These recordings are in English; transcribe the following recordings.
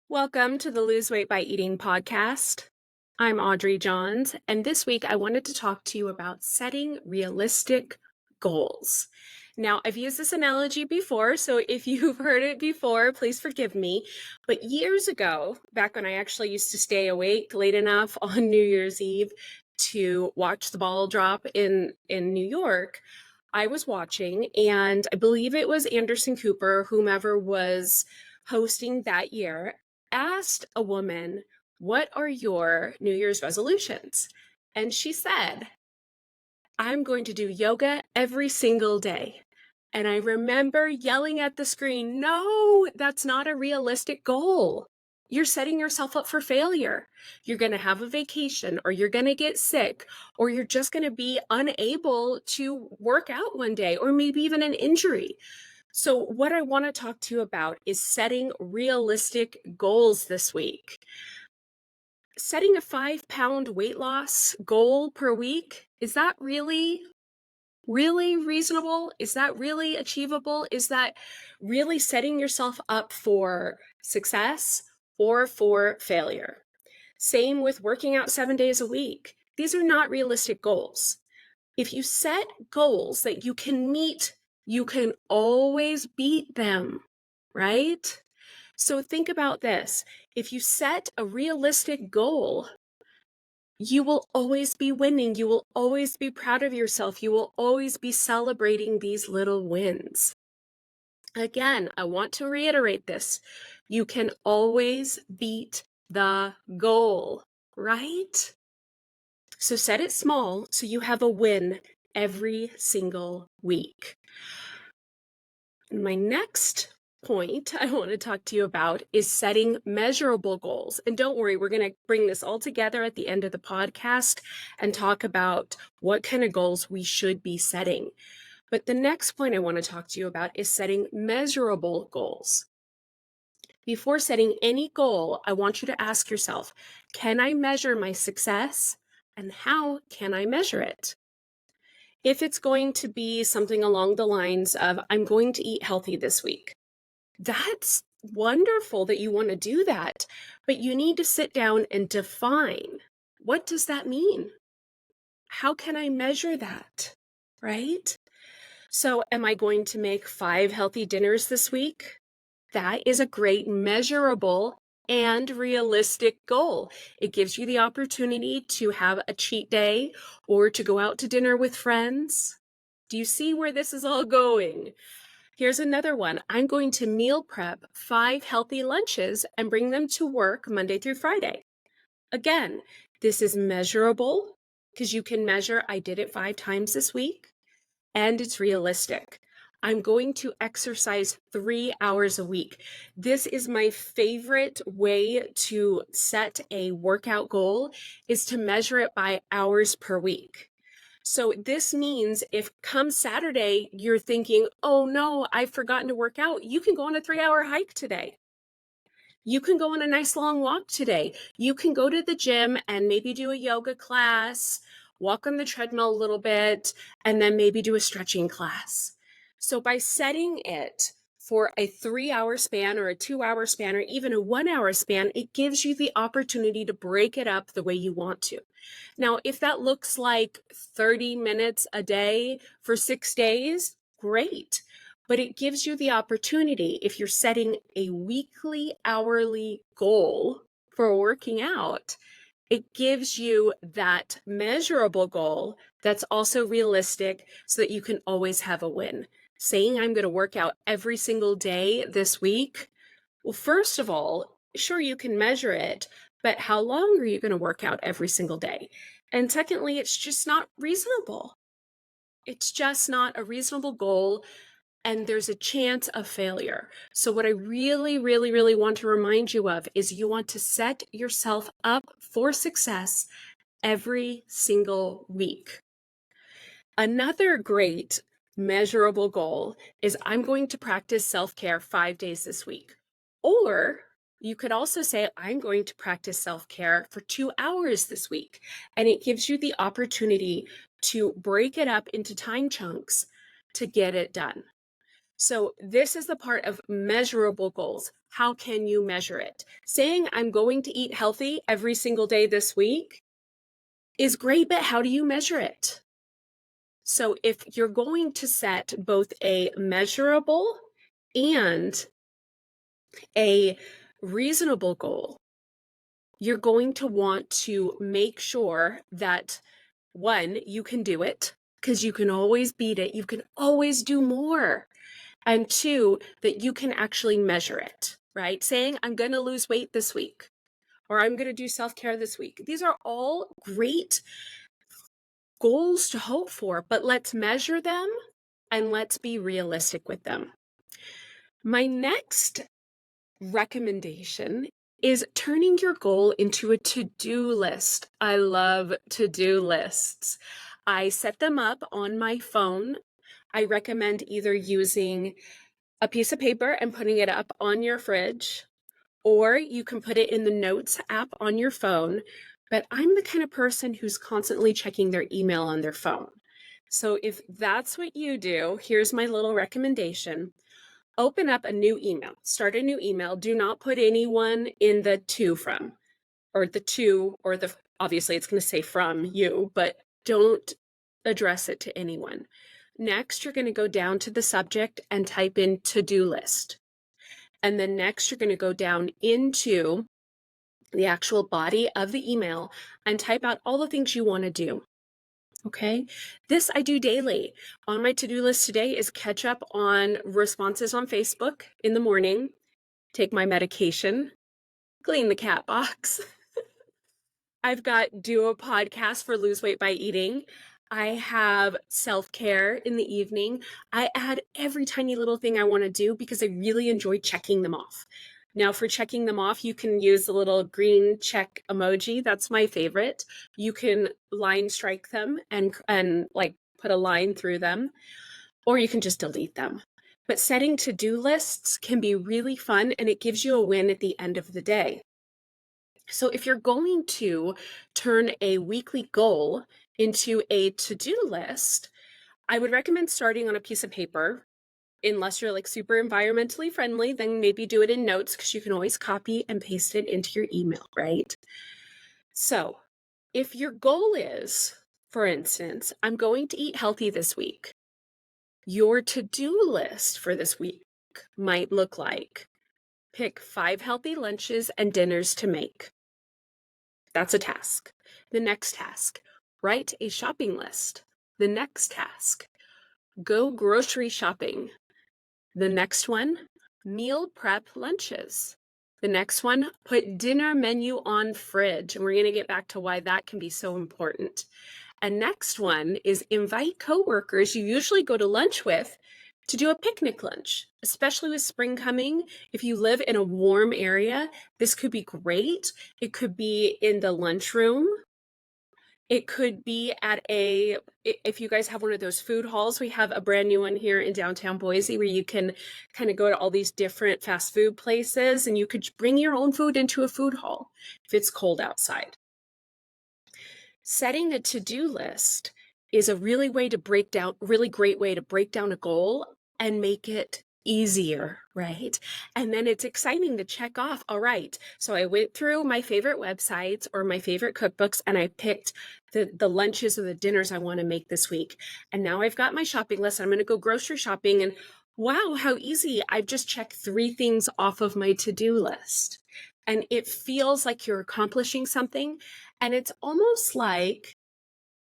Welcome to the Lose Weight by Eating podcast. I'm Audrey Johns, and this week I wanted to talk to you about setting realistic goals. Now, I've used this analogy before, so if you've heard it before, please forgive me. But years ago, back when I actually used to stay awake late enough on New Year's Eve to watch the ball drop in New York, I was watching, and I believe it was Anderson Cooper, whomever was hosting that year, asked a woman, "What are your New Year's resolutions?" And she said, "I'm going to do yoga every single day." And I remember yelling at the screen, "No, that's not a realistic goal. You're setting yourself up for failure. You're going to have a vacation, or you're going to get sick, or you're just going to be unable to work out one day, or maybe even an injury." So, what I want to talk to you about is setting realistic goals this week. Setting a 5-pound weight loss goal per week, is that really reasonable? Is that really achievable? Is that really setting yourself up for success or for failure? Same with working out 7 days a week. These are not realistic goals. If you set goals that you can meet, you can always beat them, right? So think about this. If you set a realistic goal, you will always be winning. You will always be proud of yourself. You will always be celebrating these little wins. Again, I want to reiterate this. You can always beat the goal, right? So set it small so you have a win every single week. My next point I want to talk to you about is setting measurable goals. And don't worry, we're going to bring this all together at the end of the podcast and talk about what kind of goals we should be setting. But the next point I want to talk to you about is setting measurable goals. Before setting any goal, I want you to ask yourself, can I measure my success? And how can I measure it? If it's going to be something along the lines of, I'm going to eat healthy this week, that's wonderful that you want to do that, but you need to sit down and define, what does that mean? How can I measure that, right? So am I going to make 5 healthy dinners this week? That is a great measurable and realistic goal. It gives you the opportunity to have a cheat day or to go out to dinner with friends. Do you see where this is all going? Here's another one. I'm going to meal prep 5 healthy lunches and bring them to work Monday through Friday. Again, this is measurable because you can measure, I did it 5 times this week, and it's realistic. I'm going to exercise 3 hours a week. This is my favorite way to set a workout goal, is to measure it by hours per week. So this means if come Saturday, you're thinking, oh no, I've forgotten to work out, you can go on a 3-hour hike today. You can go on a nice long walk today. You can go to the gym and maybe do a yoga class, walk on the treadmill a little bit, and then maybe do a stretching class. So by setting it for a 3-hour span or a 2-hour span or even a 1-hour span, it gives you the opportunity to break it up the way you want to. Now, if that looks like 30 minutes a day for 6 days, great. But it gives you the opportunity, if you're setting a weekly, hourly goal for working out, it gives you that measurable goal that's also realistic so that you can always have a win. Saying I'm going to work out every single day this week, well, first of all, sure, you can measure it, but how long are you going to work out every single day? And secondly, it's just not reasonable. It's just not a reasonable goal, and there's a chance of failure. So what I really, really, really want to remind you of is you want to set yourself up for success every single week. Another great measurable goal is I'm going to practice self-care 5 days this week. Or you could also say, I'm going to practice self-care for 2 hours this week. And it gives you the opportunity to break it up into time chunks to get it done. So this is the part of measurable goals. How can you measure it? Saying I'm going to eat healthy every single day this week is great, but how do you measure it? So if you're going to set both a measurable and a reasonable goal, you're going to want to make sure that, one, you can do it, because you can always beat it. You can always do more. And two, that you can actually measure it, right? Saying, I'm going to lose weight this week, or I'm going to do self-care this week. These are all great goals to hope for, but let's measure them and let's be realistic with them. My next recommendation is turning your goal into a to-do list. I love to-do lists. I set them up on my phone. I recommend either using a piece of paper and putting it up on your fridge, or you can put it in the Notes app on your phone. But I'm the kind of person who's constantly checking their email on their phone. So if that's what you do, here's my little recommendation. Open up a new email, start a new email. Do not put anyone in the to from, or the to, or the, obviously it's going to say from you, but don't address it to anyone. Next, you're going to go down to the subject and type in to-do list. And then next, you're going to go down into the actual body of the email and type out all the things you want to do. Okay, this I do daily. On my to-do list today is catch up on responses on Facebook in the morning, take my medication, clean the cat box. I've got do a podcast for Lose Weight by Eating. I have self-care in the evening. I add every tiny little thing I want to do because I really enjoy checking them off. Now, for checking them off, you can use the little green check emoji. That's my favorite. You can line strike them and like put a line through them, or you can just delete them. But setting to-do lists can be really fun, and it gives you a win at the end of the day. So if you're going to turn a weekly goal into a to-do list, I would recommend starting on a piece of paper. Unless you're like super environmentally friendly, then maybe do it in Notes, because you can always copy and paste it into your email, right? So if your goal is, for instance, I'm going to eat healthy this week, your to-do list for this week might look like pick 5 healthy lunches and dinners to make. That's a task. The next task, write a shopping list. The next task, go grocery shopping. The next one, meal prep lunches. The next one, put dinner menu on fridge. And we're going to get back to why that can be so important. And next one is invite coworkers you usually go to lunch with to do a picnic lunch, especially with spring coming. If you live in a warm area, this could be great. It could be in the lunchroom. It could be at if you guys have one of those food halls, we have a brand new one here in downtown Boise where you can kind of go to all these different fast food places, and you could bring your own food into a food hall if it's cold outside. Setting a to-do list is a really great way to break down a goal and make it easier, right? And then it's exciting to check off, all right, so I went through my favorite websites or my favorite cookbooks and I picked the lunches or the dinners I want to make this week. And now I've got my shopping list. I'm going to go grocery shopping, and wow, how easy. I've just checked 3 things off of my to-do list. And it feels like you're accomplishing something. And it's almost like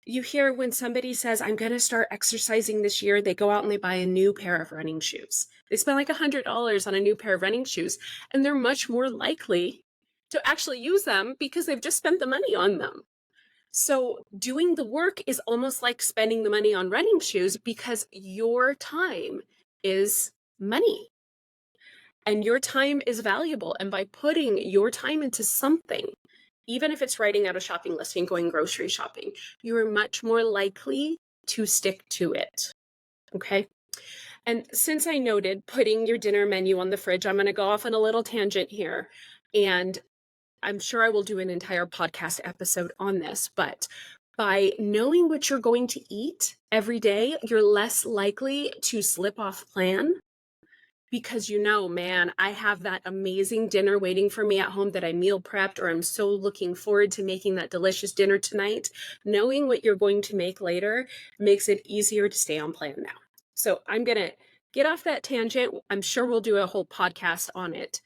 you hear when somebody says, I'm going to start exercising this year, they go out and they buy a new pair of running shoes. They spend like $100 on a new pair of running shoes, and they're much more likely to actually use them because they've just spent the money on them. So doing the work is almost like spending the money on running shoes, because your time is money and your time is valuable. And by putting your time into something, even if it's writing out a shopping list and going grocery shopping, you are much more likely to stick to it. Okay. And since I noted putting your dinner menu on the fridge, I'm going to go off on a little tangent here. And I'm sure I will do an entire podcast episode on this, but by knowing what you're going to eat every day, you're less likely to slip off plan because man, I have that amazing dinner waiting for me at home that I meal prepped, or I'm so looking forward to making that delicious dinner tonight. Knowing what you're going to make later makes it easier to stay on plan now. So I'm going to get off that tangent. I'm sure we'll do a whole podcast on it.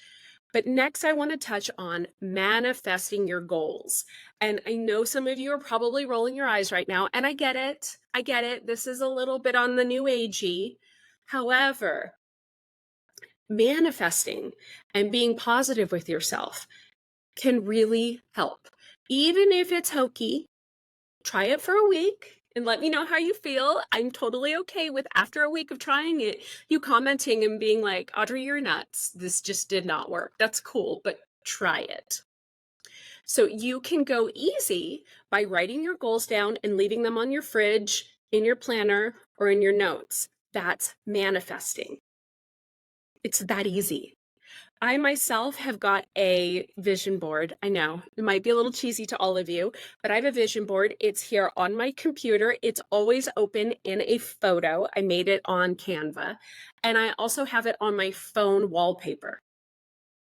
But next, I want to touch on manifesting your goals. And I know some of you are probably rolling your eyes right now, and I get it. I get it. This is a little bit on the new agey. However, manifesting and being positive with yourself can really help. Even if it's hokey, try it for a week and let me know how you feel. I'm totally okay with, after a week of trying it, you commenting and being like, Audrey, you're nuts. This just did not work. That's cool, but try it. So you can go easy by writing your goals down and leaving them on your fridge, in your planner, or in your notes. That's manifesting. It's that easy. I myself have got a vision board. I know it might be a little cheesy to all of you, but I have a vision board. It's here on my computer. It's always open in a photo. I made it on Canva, and I also have it on my phone wallpaper.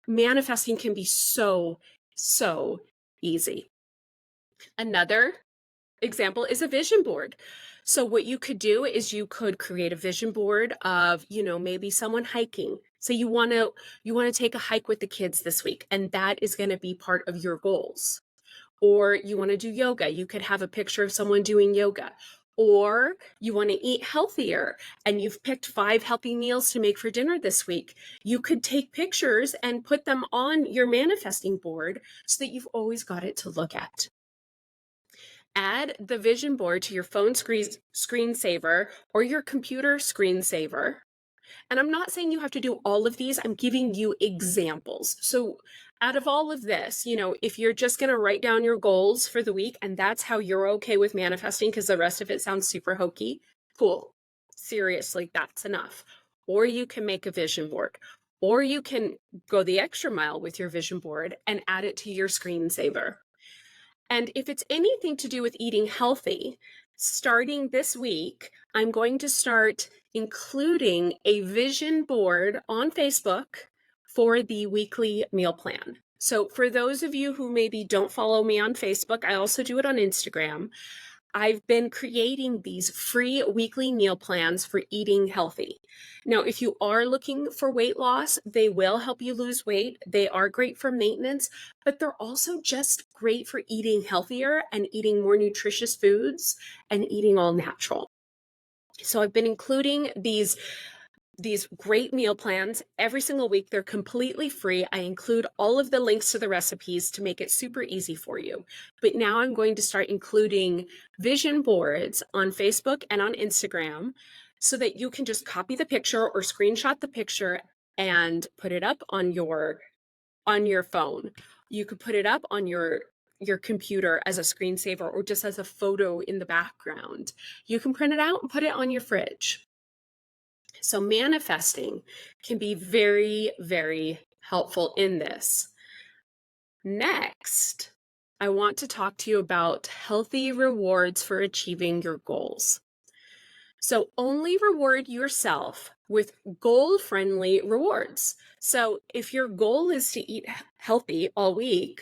Manifesting can be so easy. Another example is a vision board. So what you could do is you could create a vision board of, maybe someone hiking. So you want to take a hike with the kids this week, and that is going to be part of your goals. Or you want to do yoga. You could have a picture of someone doing yoga. Or you want to eat healthier and you've picked 5 healthy meals to make for dinner this week. You could take pictures and put them on your manifesting board so that you've always got it to look at. Add the vision board to your phone screensaver or your computer screensaver. And I'm not saying you have to do all of these. I'm giving you examples. So out of all of this, if you're just going to write down your goals for the week and that's how you're okay with manifesting because the rest of it sounds super hokey, cool. Seriously, that's enough. Or you can make a vision board. Or you can go the extra mile with your vision board and add it to your screensaver. And if it's anything to do with eating healthy, starting this week, I'm going to start including a vision board on Facebook for the weekly meal plan. So for those of you who maybe don't follow me on Facebook, I also do it on Instagram. I've been creating these free weekly meal plans for eating healthy. Now, if you are looking for weight loss, they will help you lose weight. They are great for maintenance, but they're also just great for eating healthier and eating more nutritious foods and eating all natural. So I've been including these great meal plans every single week. They're completely free. I include all of the links to the recipes to make it super easy for you. But now I'm going to start including vision boards on Facebook and on Instagram so that you can just copy the picture or screenshot the picture and put it up on your phone. You could put it up on your computer as a screensaver or just as a photo in the background. You can print it out and put it on your fridge. So manifesting can be very, very helpful in this. Next, I want to talk to you about healthy rewards for achieving your goals. So only reward yourself with goal-friendly rewards. So if your goal is to eat healthy all week,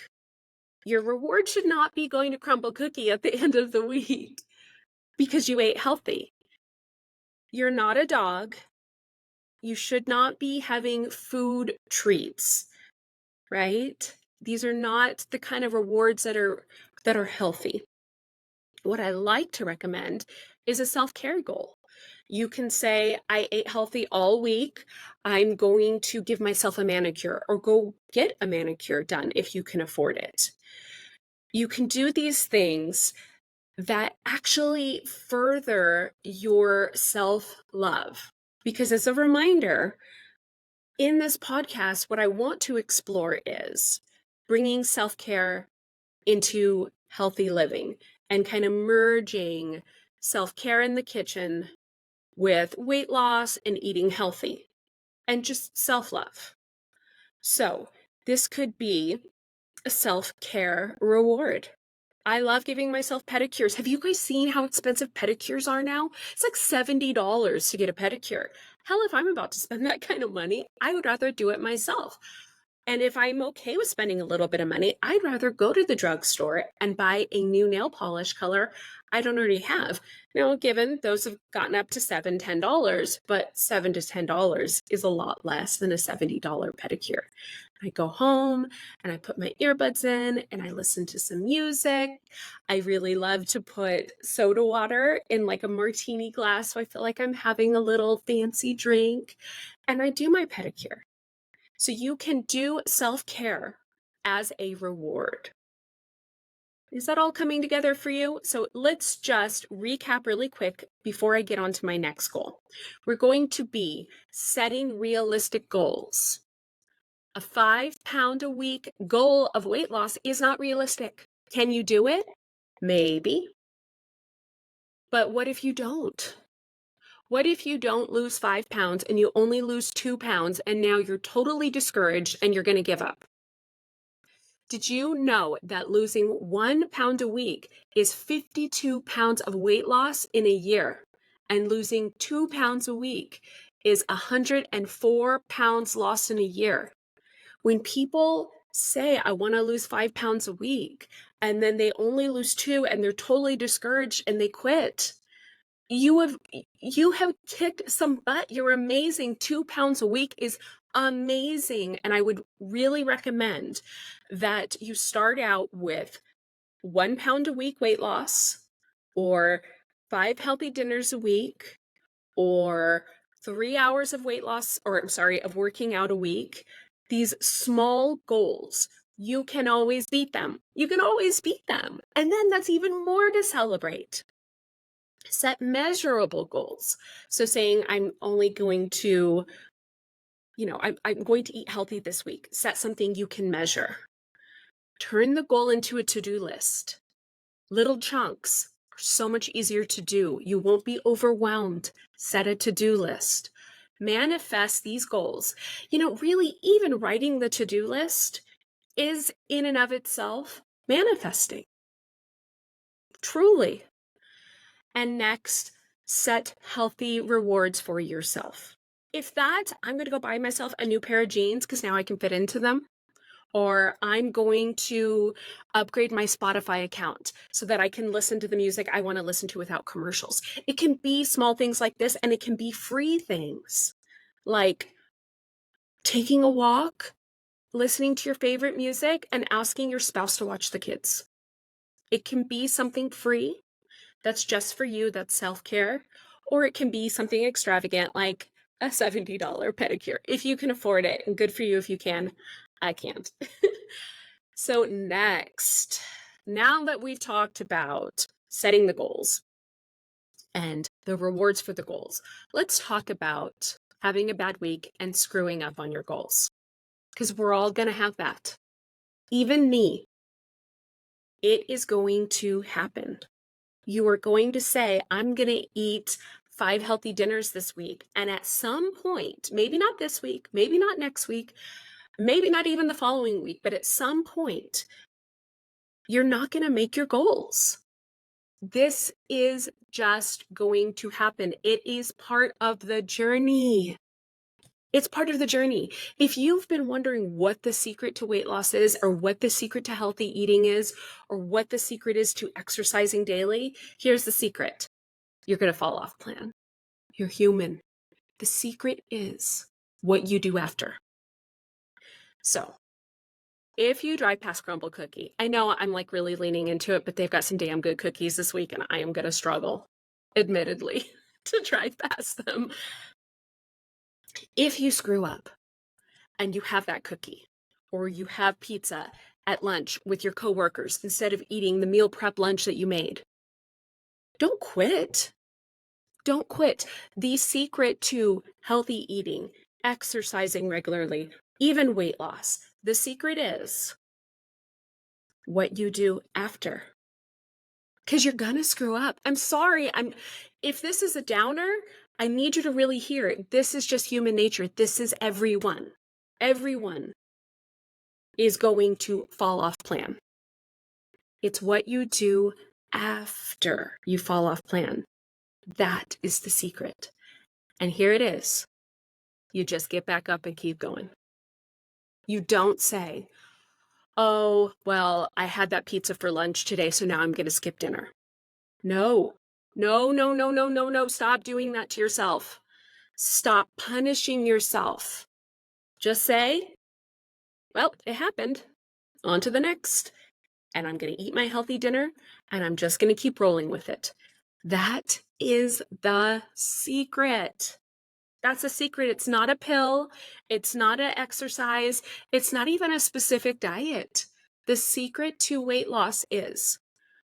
your reward should not be going to crumble cookie at the end of the week because you ate healthy. You're not a dog. You should not be having food treats, right? These are not the kind of rewards that are healthy. What I like to recommend is a self-care goal. You can say, I ate healthy all week. I'm going to give myself a manicure or go get a manicure done if you can afford it. You can do these things that actually further your self-love. Because as a reminder, in this podcast, what I want to explore is bringing self-care into healthy living and kind of merging self-care in the kitchen with weight loss and eating healthy and just self-love. So this could be a self-care reward. I love giving myself pedicures. Have you guys seen how expensive pedicures are now? It's like $70 to get a pedicure. Hell, if I'm about to spend that kind of money, I would rather do it myself. And if I'm okay with spending a little bit of money, I'd rather go to the drugstore and buy a new nail polish color I don't already have. Now, given those have gotten up to $7, $10, but $7 to $10 is a lot less than a $70 pedicure. I go home and I put my earbuds in and I listen to some music. I really love to put soda water in like a martini glass so I feel like I'm having a little fancy drink, and I do my pedicure. So you can do self-care as a reward. Is that all coming together for you? So let's just recap really quick before I get on to my next goal. We're going to be setting realistic goals. A 5-pound a week goal of weight loss is not realistic. Can you do it? Maybe. But what if you don't? What if you don't lose 5 pounds and you only lose 2 pounds and now you're totally discouraged and you're going to give up? Did you know that losing 1 pound a week is 52 pounds of weight loss in a year? And losing 2 pounds a week is 104 pounds lost in a year. When people say, I want to lose 5 pounds a week, and then they only lose 2 and they're totally discouraged and they quit, you have kicked some butt. You're amazing. 2 pounds a week is amazing. And I would really recommend that you start out with 1 pound a week weight loss, or 5 healthy dinners a week, or 3 hours of weight loss, or I'm sorry, of working out a week. These small goals, you can always beat them. You can always beat them. And then that's even more to celebrate. Set measurable goals. So saying I'm only going to, I'm going to eat healthy this week. Set something you can measure. Turn the goal into a to-do list. Little chunks are so much easier to do. You won't be overwhelmed. Set a to-do list. Manifest these goals. Really, even writing the to-do list is in and of itself manifesting. Truly. And next, set healthy rewards for yourself. If that, I'm going to go buy myself a new pair of jeans because now I can fit into them. Or I'm going to upgrade my Spotify account so that I can listen to the music I want to listen to without commercials. It can be small things like this, and it can be free things like taking a walk, listening to your favorite music, and asking your spouse to watch the kids. It can be something free that's just for you, that's self-care, or it can be something extravagant like a $70 pedicure if you can afford it, and good for you if you can. I can't. So next, now that we've talked about setting the goals and the rewards for the goals, let's talk about having a bad week and screwing up on your goals, because we're all going to have that. Even me. It is going to happen. You are going to say, I'm going to eat 5 healthy dinners this week. And at some point, maybe not this week, maybe not next week, maybe not even the following week, but at some point, you're not going to make your goals. This is just going to happen. It is part of the journey. It's part of the journey. If you've been wondering what the secret to weight loss is, or what the secret to healthy eating is, or what the secret is to exercising daily, here's the secret. You're going to fall off plan. You're human. The secret is what you do after. So if you drive past Crumble Cookie, I know I'm like really leaning into it, but they've got some damn good cookies this week, and I am going to struggle, admittedly, to drive past them. If you screw up and you have that cookie, or you have pizza at lunch with your coworkers instead of eating the meal prep lunch that you made, don't quit. Don't quit. The secret to healthy eating, exercising regularly, even weight loss, the secret is what you do after. Because you're gonna screw up. I'm sorry. If this is a downer, I need you to really hear it. This is just human nature. This is everyone. Everyone is going to fall off plan. It's what you do after you fall off plan. That is the secret. And here it is. You just get back up and keep going. You don't say, oh, well, I had that pizza for lunch today, so now I'm going to skip dinner. No, no, no, no, no, no, no. Stop doing that to yourself. Stop punishing yourself. Just say, well, it happened. On to the next. And I'm going to eat my healthy dinner, and I'm just going to keep rolling with it. That is the secret. That's a secret. It's not a pill. It's not an exercise. It's not even a specific diet. The secret to weight loss is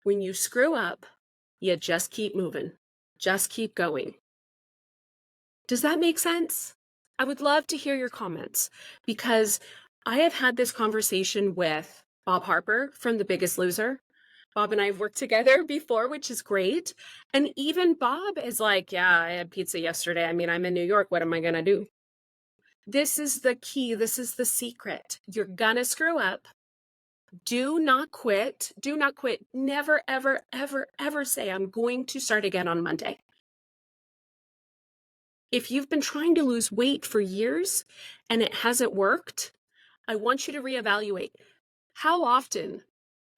when you screw up, you just keep moving. Just keep going. Does that make sense? I would love to hear your comments because I have had this conversation with Bob Harper from The Biggest Loser. Bob and I have worked together before, which is great. And even Bob is like, yeah, I had pizza yesterday. I mean, I'm in New York. What am I going to do? This is the key. This is the secret. You're going to screw up. Do not quit. Do not quit. Never, ever, ever, ever say, I'm going to start again on Monday. If you've been trying to lose weight for years and it hasn't worked, I want you to reevaluate. How often,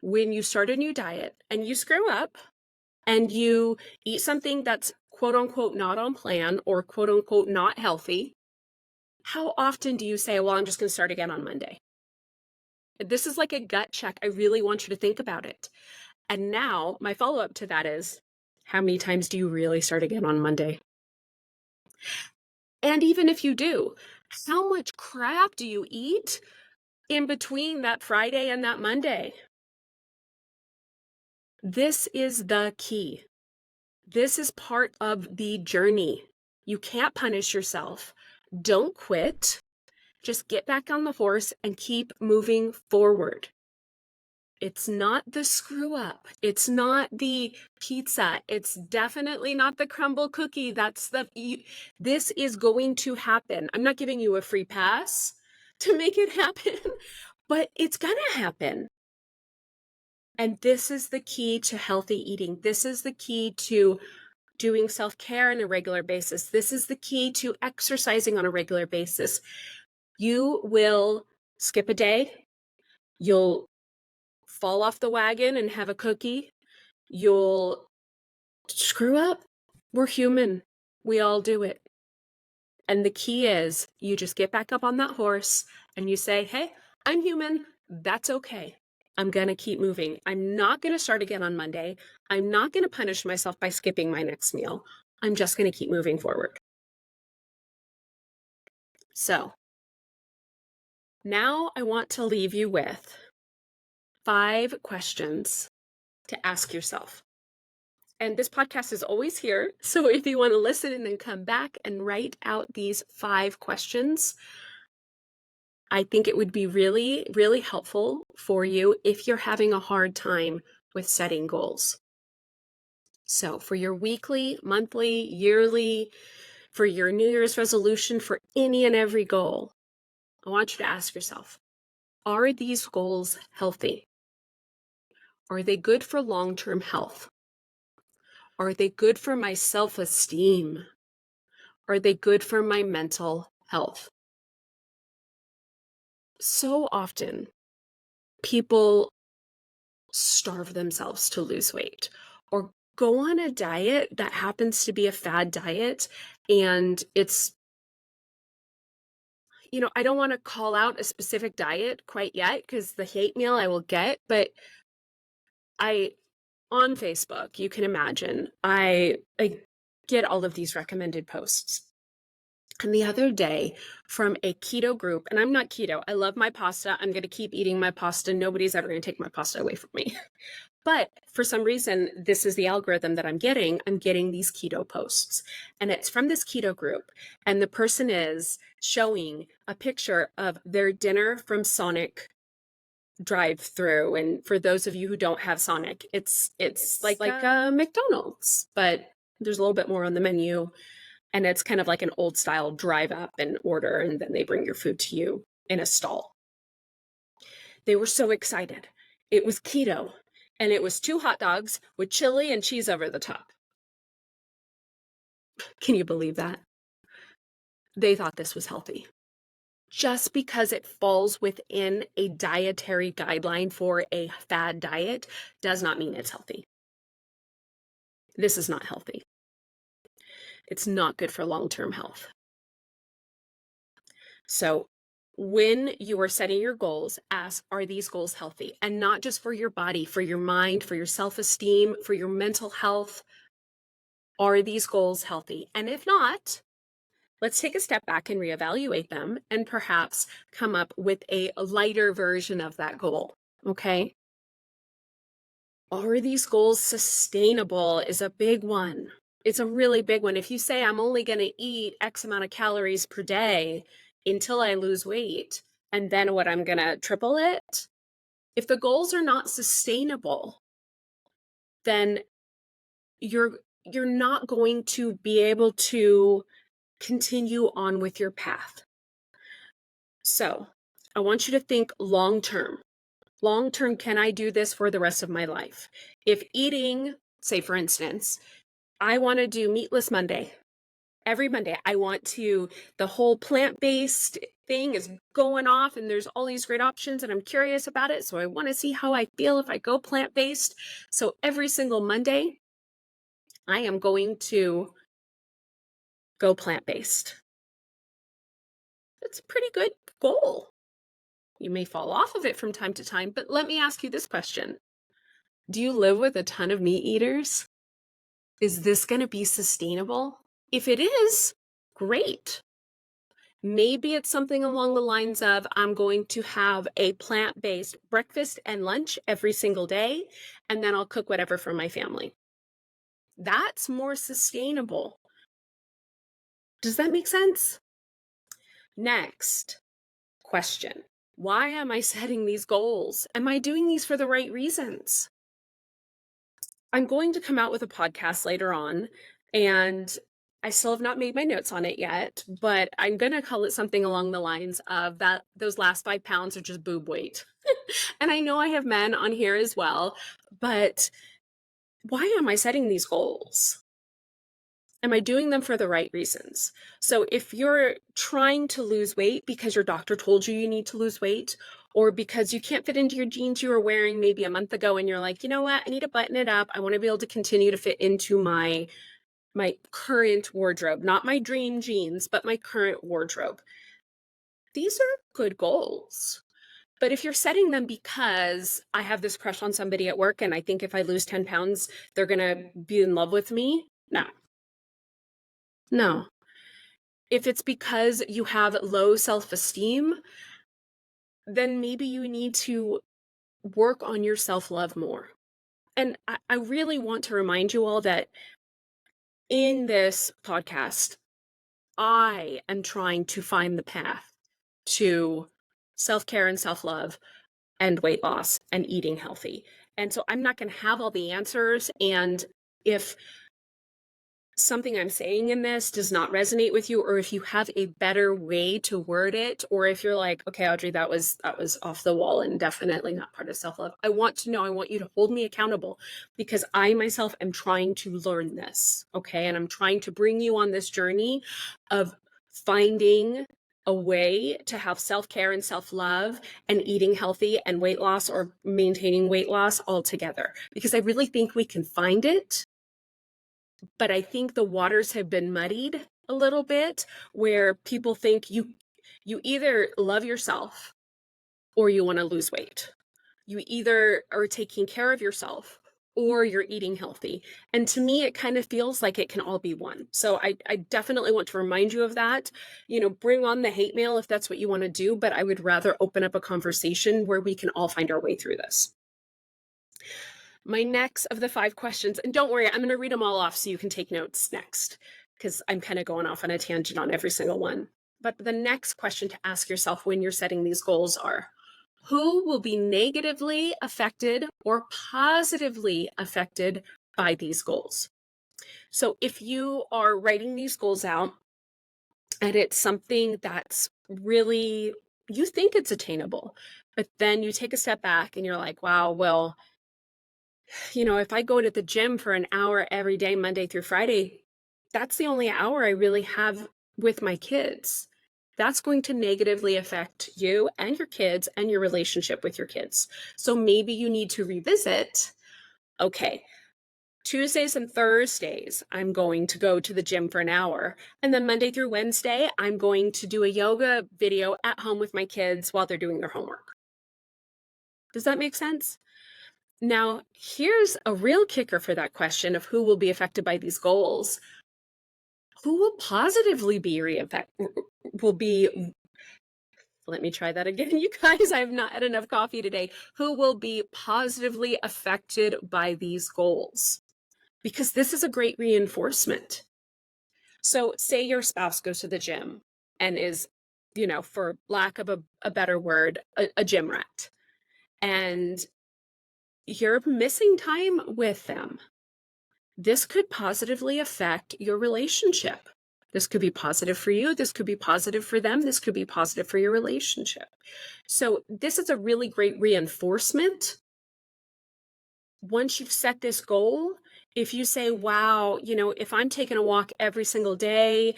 when you start a new diet and you screw up and you eat something that's quote unquote not on plan or quote unquote not healthy, how often do you say, well, I'm just going to start again on Monday? This is like a gut check. I really want you to think about it. And now my follow-up to that is, how many times do you really start again on Monday? And even if you do, how much crap do you eat in between that Friday and that Monday? This is the key. This is part of the journey. You can't punish yourself. Don't quit. Just get back on the horse and keep moving forward. It's not the screw up. It's not the pizza. It's definitely not the crumble cookie. This is going to happen. I'm not giving you a free pass to make it happen, but it's going to happen. And this is the key to healthy eating. This is the key to doing self-care on a regular basis. This is the key to exercising on a regular basis. You will skip a day. You'll fall off the wagon and have a cookie. You'll screw up. We're human. We all do it. And the key is you just get back up on that horse and you say, hey, I'm human. That's okay. I'm going to keep moving. I'm not going to start again on Monday. I'm not going to punish myself by skipping my next meal. I'm just going to keep moving forward. So now I want to leave you with 5 questions to ask yourself. And this podcast is always here. So if you want to listen and then come back and write out these 5 questions, I think it would be really, really helpful for you if you're having a hard time with setting goals. So for your weekly, monthly, yearly, for your New Year's resolution, for any and every goal, I want you to ask yourself, are these goals healthy? Are they good for long-term health? Are they good for my self-esteem? Are they good for my mental health? So often, people starve themselves to lose weight or go on a diet that happens to be a fad diet. And it's, I don't want to call out a specific diet quite yet because the hate mail I will get, but on Facebook, you can imagine, I get all of these recommended posts. And the other day from a keto group, and I'm not keto, I love my pasta. I'm going to keep eating my pasta. Nobody's ever going to take my pasta away from me. But for some reason, this is the algorithm that I'm getting. I'm getting these keto posts. And it's from this keto group. And the person is showing a picture of their dinner from Sonic drive-through. And for those of you who don't have Sonic, it's like a McDonald's, but there's a little bit more on the menu. And it's kind of like an old style drive up and order, and then they bring your food to you in a stall. They were so excited. It was keto. and it was 2 hot dogs with chili and cheese over the top. Can you believe that? They thought this was healthy. Just because it falls within a dietary guideline for a fad diet does not mean it's healthy. This is not healthy. It's not good for long-term health. So when you are setting your goals, ask, are these goals healthy? And not just for your body, for your mind, for your self-esteem, for your mental health. Are these goals healthy? And if not, let's take a step back and reevaluate them and perhaps come up with a lighter version of that goal. Okay? Are these goals sustainable is a big one. It's a really big one. If you say, I'm only going to eat X amount of calories per day until I lose weight, and then what, I'm going to triple it? If the goals are not sustainable, then you're not going to be able to continue on with your path. So I want you to think long term. Long term, can I do this for the rest of my life? If eating, say for instance, I want to do meatless Monday. Every Monday, I want to, the whole plant-based thing is going off and there's all these great options and I'm curious about it. So I want to see how I feel if I go plant-based. So every single Monday, I am going to go plant-based. It's a pretty good goal. You may fall off of it from time to time, but let me ask you this question. Do you live with a ton of meat eaters? Is this going to be sustainable? If it is, great. Maybe it's something along the lines of, I'm going to have a plant-based breakfast and lunch every single day, and then I'll cook whatever for my family. That's more sustainable. Does that make sense? Next question. Why am I setting these goals? Am I doing these for the right reasons? I'm going to come out with a podcast later on, and I still have not made my notes on it yet, but I'm going to call it something along the lines of that those last 5 pounds are just boob weight. And I know I have men on here as well, but why am I setting these goals? Am I doing them for the right reasons? So if you're trying to lose weight because your doctor told you need to lose weight, or because you can't fit into your jeans you were wearing maybe a month ago and you're like, you know what, I need to button it up. I want to be able to continue to fit into my current wardrobe, not my dream jeans, but my current wardrobe. These are good goals. But if you're setting them because I have this crush on somebody at work and I think if I lose 10 pounds, they're going to be in love with me, no. No. If it's because you have low self-esteem, then maybe you need to work on your self-love more. And I really want to remind you all that in this podcast, I am trying to find the path to self-care and self-love and weight loss and eating healthy. And so I'm not going to have all the answers. And if something I'm saying in this does not resonate with you, or if you have a better way to word it, or if you're like, okay, Audrey, that was off the wall and definitely not part of self-love, I want to know, I want you to hold me accountable, because I myself am trying to learn this, okay? And I'm trying to bring you on this journey of finding a way to have self-care and self-love and eating healthy and weight loss or maintaining weight loss all together, because I really think we can find it. But I think the waters have been muddied a little bit, where people think you either love yourself or you want to lose weight. You either are taking care of yourself or you're eating healthy. And to me, it kind of feels like it can all be one. So I definitely want to remind you of that. You know, bring on the hate mail if that's what you want to do, but I would rather open up a conversation where we can all find our way through this. My next of the 5 questions, and don't worry, I'm going to read them all off so you can take notes next, because I'm kind of going off on a tangent on every single one. But the next question to ask yourself when you're setting these goals are, who will be negatively affected or positively affected by these goals? So if you are writing these goals out and it's something that's really, you think it's attainable, but then you take a step back and you're like, wow, well, If I go to the gym for an hour every day, Monday through Friday, that's the only hour I really have with my kids. That's going to negatively affect you and your kids and your relationship with your kids. So maybe you need to revisit, okay, Tuesdays and Thursdays, I'm going to go to the gym for an hour. And then Monday through Wednesday, I'm going to do a yoga video at home with my kids while they're doing their homework. Does that make sense? Now, here's a real kicker for that question of who will be affected by these goals. Who will positively be will be, let me try that again, you guys, I have not had enough coffee today. Who will be positively affected by these goals? Because this is a great reinforcement. So say your spouse goes to the gym and is, for lack of a better word, a gym rat. And you're missing time with them. This could positively affect your relationship. This could be positive for you. This could be positive for them. This could be positive for your relationship. So this is a really great reinforcement. Once you've set this goal, if you say, wow, if I'm taking a walk every single day,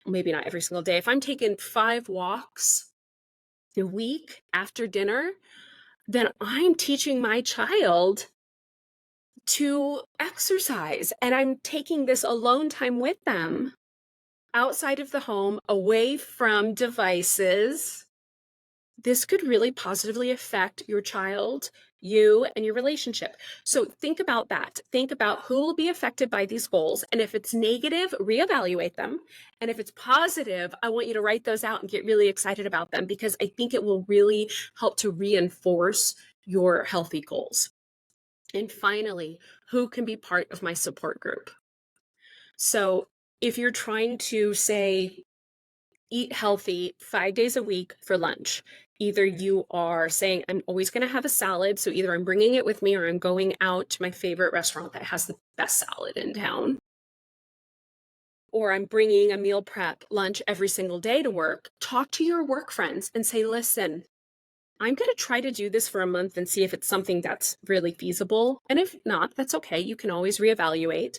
maybe not every single day, if I'm taking 5 walks a week after dinner, then I'm teaching my child to exercise, and I'm taking this alone time with them outside of the home, away from devices. This could really positively affect your child, you, and your relationship. So think about that. Think about who will be affected by these goals. And if it's negative, reevaluate them. And if it's positive, I want you to write those out and get really excited about them, because I think it will really help to reinforce your healthy goals. And finally, who can be part of my support group? So if you're trying to, say, eat healthy 5 days a week for lunch, either you are saying, I'm always going to have a salad. So either I'm bringing it with me or I'm going out to my favorite restaurant that has the best salad in town. Or I'm bringing a meal prep lunch every single day to work. Talk to your work friends and say, listen, I'm going to try to do this for a month and see if it's something that's really feasible. And if not, that's okay. You can always reevaluate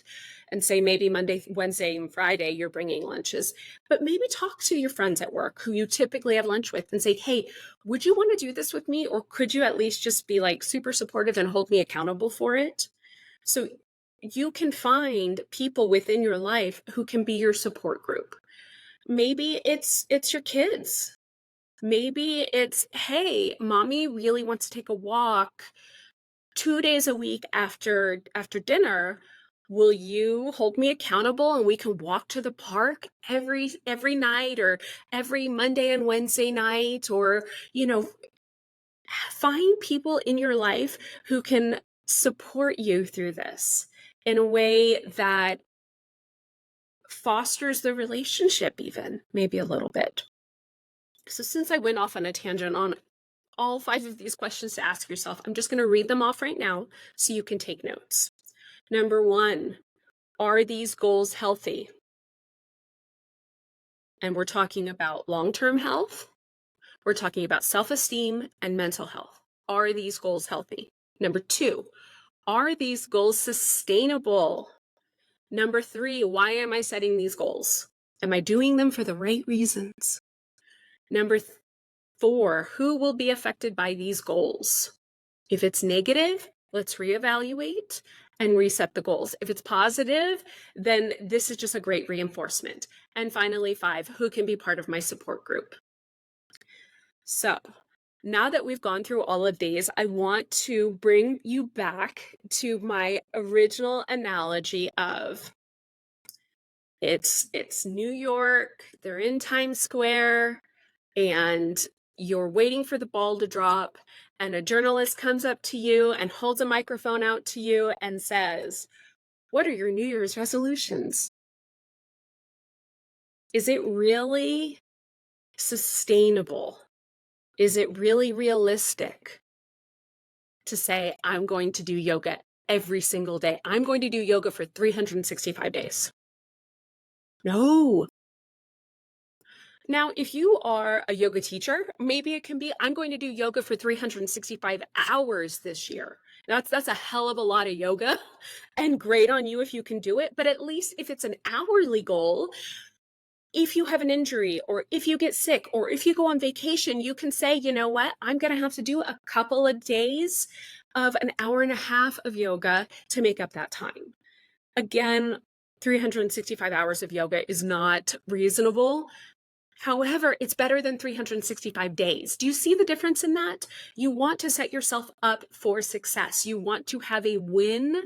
and say maybe Monday, Wednesday, and Friday, you're bringing lunches. But maybe talk to your friends at work who you typically have lunch with and say, hey, would you want to do this with me? Or could you at least just be like super supportive and hold me accountable for it? So you can find people within your life who can be your support group. Maybe it's your kids. Maybe it's, hey, mommy really wants to take a walk 2 days a week after dinner. Will you hold me accountable and we can walk to the park every night, or every Monday and Wednesday night? Or, find people in your life who can support you through this in a way that fosters the relationship, even maybe a little bit. So since I went off on a tangent on all 5 of these questions to ask yourself, I'm just going to read them off right now so you can take notes. Number 1, are these goals healthy? And we're talking about long-term health. We're talking about self-esteem and mental health. Are these goals healthy? Number 2, are these goals sustainable? Number 3, why am I setting these goals? Am I doing them for the right reasons? Number 4, who will be affected by these goals? If it's negative, let's reevaluate and reset the goals. If it's positive, then this is just a great reinforcement. And finally, 5, who can be part of my support group? So now that we've gone through all of these, I want to bring you back to my original analogy of it's New York, they're in Times Square, and you're waiting for the ball to drop, and a journalist comes up to you and holds a microphone out to you and says, what are your New Year's resolutions? Is it really sustainable? Is it really realistic to say, I'm going to do yoga every single day? I'm going to do yoga for 365 days. No. Now, if you are a yoga teacher, maybe it can be, I'm going to do yoga for 365 hours this year. That's a hell of a lot of yoga, and great on you if you can do it. But at least if it's an hourly goal, if you have an injury or if you get sick or if you go on vacation, you can say, you know what, I'm going to have to do a couple of days of an hour and a half of yoga to make up that time. Again, 365 hours of yoga is not reasonable. However, it's better than 365 days. Do you see the difference in that? You want to set yourself up for success. You want to have a win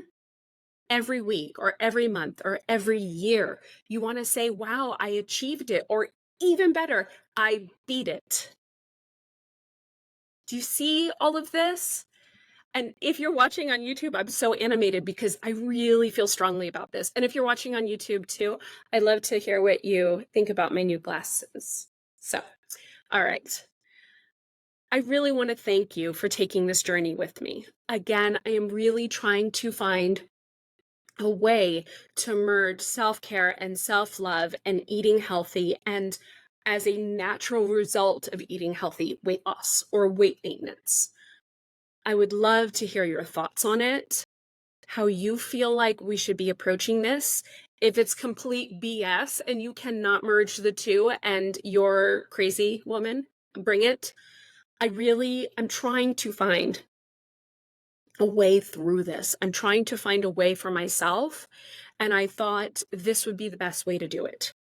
every week or every month or every year. You want to say, wow, I achieved it, or even better, I beat it. Do you see all of this? And if you're watching on YouTube, I'm so animated because I really feel strongly about this. And if you're watching on YouTube too, I'd love to hear what you think about my new glasses. So, all right. I really want to thank you for taking this journey with me. Again, I am really trying to find a way to merge self-care and self-love and eating healthy, and as a natural result of eating healthy, weight loss or weight maintenance. I would love to hear your thoughts on it, how you feel like we should be approaching this. If it's complete BS and you cannot merge the two and you're crazy woman, bring it. I'm trying to find a way through this. I'm trying to find a way for myself. And I thought this would be the best way to do it,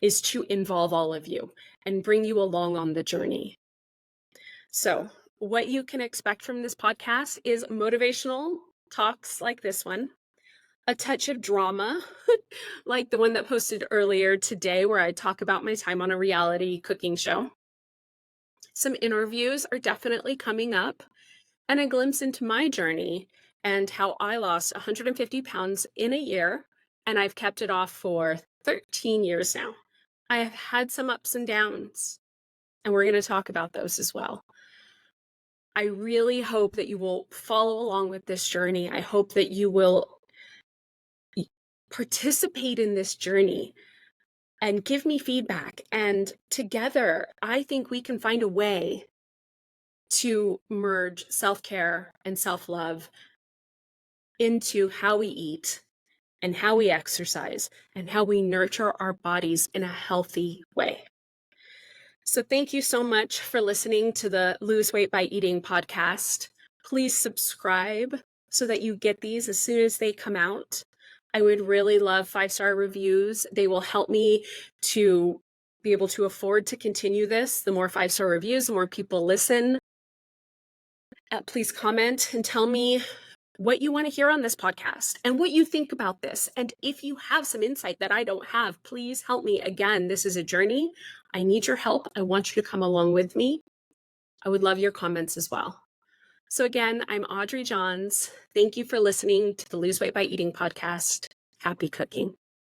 is to involve all of you and bring you along on the journey. So what you can expect from this podcast is motivational talks like this one, a touch of drama, like the one that posted earlier today, where I talk about my time on a reality cooking show. Some interviews are definitely coming up, and a glimpse into my journey and how I lost 150 pounds in a year, and I've kept it off for 13 years now. I have had some ups and downs, and we're going to talk about those as well. I really hope that you will follow along with this journey. I hope that you will participate in this journey and give me feedback. And together, I think we can find a way to merge self-care and self-love into how we eat and how we exercise and how we nurture our bodies in a healthy way. So thank you so much for listening to the Lose Weight by Eating podcast. Please subscribe so that you get these as soon as they come out. I would really love 5-star reviews. They will help me to be able to afford to continue this. The more 5-star reviews, the more people listen. Please comment and tell me what you want to hear on this podcast and what you think about this. And if you have some insight that I don't have, please help me. Again, this is a journey. I need your help. I want you to come along with me. I would love your comments as well. So again, I'm Audrey Johns. Thank you for listening to the Lose Weight by Eating podcast. Happy cooking.